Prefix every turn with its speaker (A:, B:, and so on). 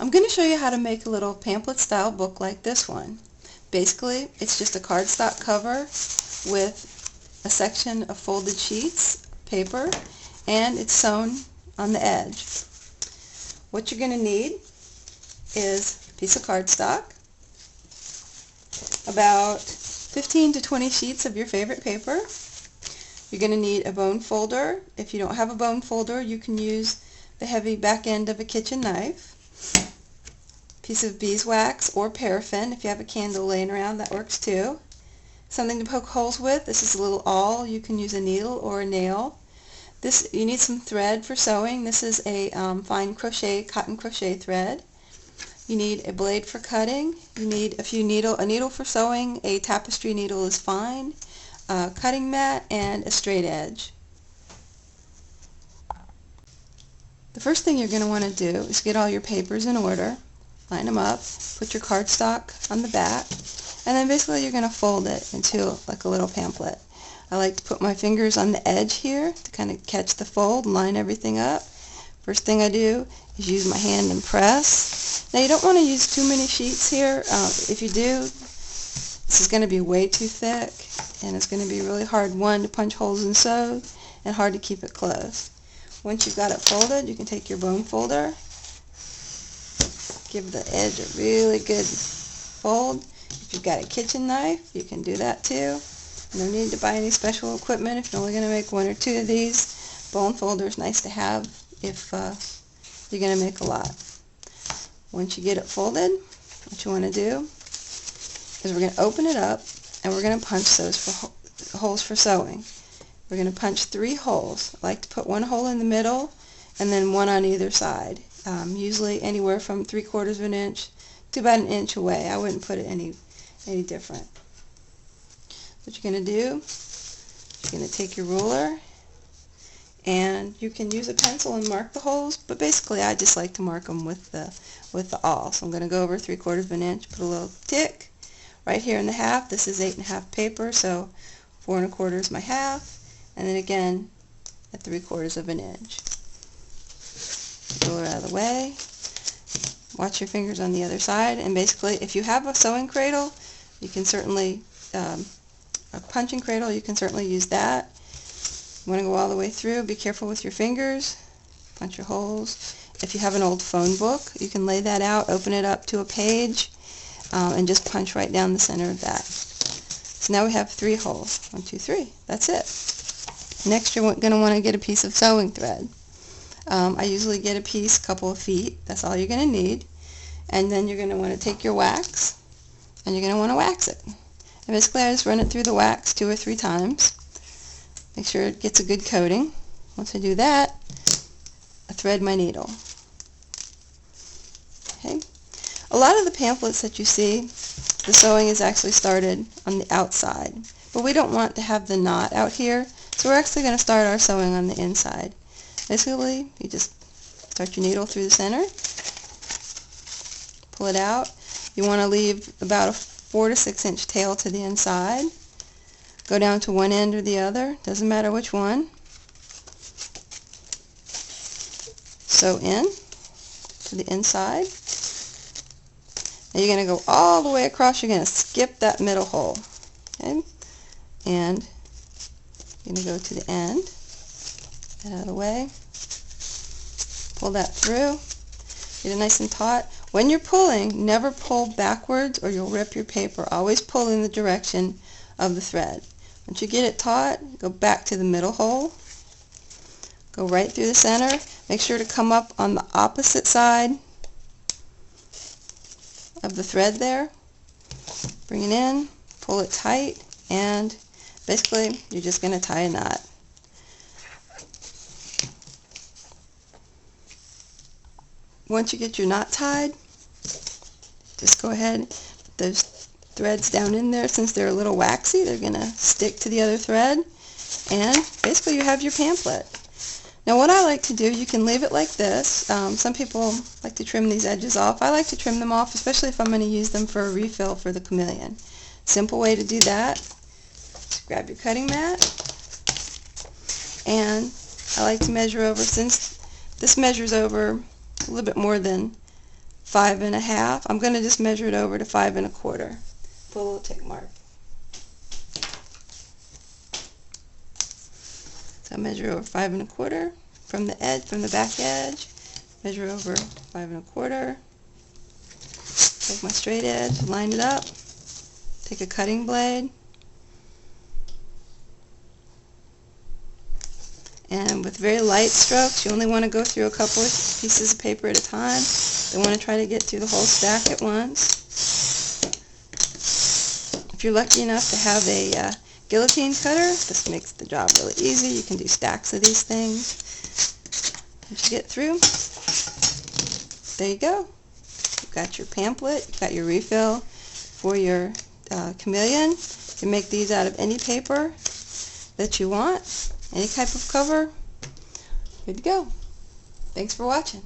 A: I'm going to show you how to make a little pamphlet style book like this one. Basically, it's just a cardstock cover with a section of folded sheets, paper, and it's sewn on the edge. What you're going to need is a piece of cardstock, about 15 to 20 sheets of your favorite paper. You're going to need a bone folder. If you don't have a bone folder, you can use the heavy back end of a kitchen knife. Piece of beeswax or paraffin. If you have a candle laying around, that works too. Something to poke holes with. This is a little awl. You can use a needle or a nail. You need some thread for sewing. This is a fine crochet, cotton crochet thread. You need a blade for cutting. You need a needle for sewing. A tapestry needle is fine. A cutting mat and a straight edge. The first thing you're going to want to do is get all your papers in order. Line them up, put your cardstock on the back, and then basically you're going to fold it into like a little pamphlet. I like to put my fingers on the edge here to kind of catch the fold and line everything up. First thing I do is use my hand and press. Now you don't want to use too many sheets here. If you do, this is going to be way too thick, and it's going to be really hard, one, to punch holes and sew, and hard to keep it closed. Once you've got it folded, you can take your bone folder, give the edge a really good fold. If you've got a kitchen knife, you can do that too. No need to buy any special equipment if you're only going to make one or two of these. Bone folder is nice to have if you're going to make a lot. Once you get it folded, what you want to do is we're going to open it up and we're going to punch those for holes for sewing. We're going to punch 3 holes. I like to put 1 hole in the middle and then 1 on either side. Usually anywhere from 3/4 of an inch to about 1 inch away. I wouldn't put it any different. What you're going to do, you're going to take your ruler, and you can use a pencil and mark the holes, but basically I just like to mark them with the awl. So I'm going to go over 3/4 of an inch, put a little tick right here in the half. This is 8.5 paper, so 4 1/4 is my half, and then again at 3/4 of an inch. Ruler out of the way. Watch your fingers on the other side, and basically if you have a sewing cradle, you can certainly, a punching cradle, you can certainly use that. You want to go all the way through. Be careful with your fingers. Punch your holes. If you have an old phone book, you can lay that out, open it up to a page, and just punch right down the center of that. So now we have 3 holes. 1, 2, 3. That's it. Next you're going to want to get a piece of sewing thread. I usually get a piece, couple of feet. That's all you're going to need. And then you're going to want to take your wax, and you're going to want to wax it. And basically I just run it through the wax 2 or 3 times. Make sure it gets a good coating. Once I do that, I thread my needle. Okay. A lot of the pamphlets that you see, the sewing is actually started on the outside. But we don't want to have the knot out here, so we're actually going to start our sewing on the inside. Basically, you just start your needle through the center, pull it out. You want to leave about a 4 to 6 inch tail to the inside. Go down to one end or the other, doesn't matter which one. Sew in to the inside. Now you're going to go all the way across. You're going to skip that middle hole. Okay? And you're going to go to the end. Get out of the way. Pull that through. Get it nice and taut. When you're pulling, never pull backwards or you'll rip your paper. Always pull in the direction of the thread. Once you get it taut, go back to the middle hole. Go right through the center. Make sure to come up on the opposite side of the thread there. Bring it in, pull it tight, and basically you're just going to tie a knot. Once you get your knot tied, just go ahead and put those threads down in there. Since they're a little waxy, they're going to stick to the other thread, and basically you have your pamphlet. Now what I like to do, you can leave it like this. Some people like to trim these edges off. I like to trim them off, especially if I'm going to use them for a refill for the Chameleon. Simple way to do that. Just grab your cutting mat, and I like to measure over, since this measures over a little bit more than 5.5. I'm going to just measure it over to 5.25. Put a little tick mark. So I measure over 5.25 from the edge, from the back edge. Measure over 5.25. Take my straight edge, line it up. Take a cutting blade, and with very light strokes, you only want to go through a couple of pieces of paper at a time. You want to try to get through the whole stack at once. If you're lucky enough to have a guillotine cutter, this makes the job really easy. You can do stacks of these things. Once you get through, there you go. You've got your pamphlet, you've got your refill for your Chameleon. You can make these out of any paper that you want, any type of cover. Good to go. Thanks for watching.